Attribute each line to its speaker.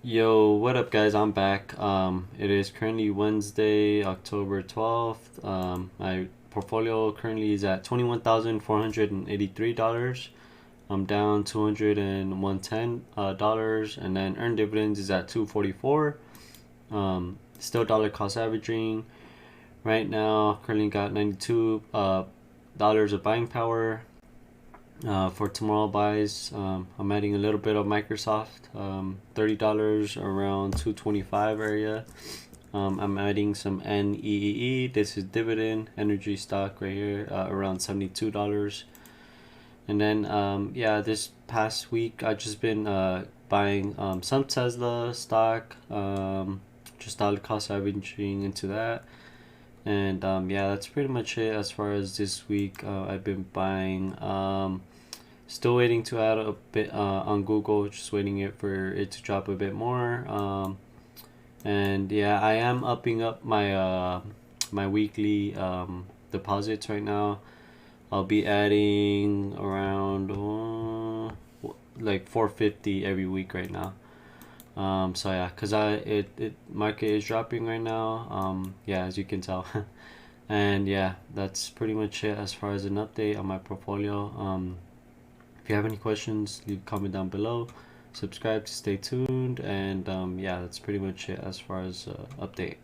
Speaker 1: Yo, what up guys? I'm back. It is currently Wednesday, October 12th. My portfolio currently is at $21,483. I'm down 210 dollars, and then earned dividends is at 244. Still dollar cost averaging. Right now, currently got 92 dollars of buying power. For tomorrow buys, I'm adding a little bit of Microsoft, $30 around 225 area. I'm adding some NEEE. This is Dividend energy stock right here, around $72. And then yeah, this past week I just been buying some Tesla stock, just dollar cost averaging into that. And yeah, that's pretty much it as far as this week. I've been buying. Still waiting to add a bit on Google, just waiting it for it to drop a bit more. And yeah, I am upping up my my weekly deposits right now. I'll be adding around like 450 every week right now. So yeah, cause it market is dropping right now. Yeah, as you can tell. And yeah, that's pretty much it as far as an update on my portfolio. If you have any questions, leave a comment down below. Subscribe to stay tuned, and yeah, that's pretty much it as far as update.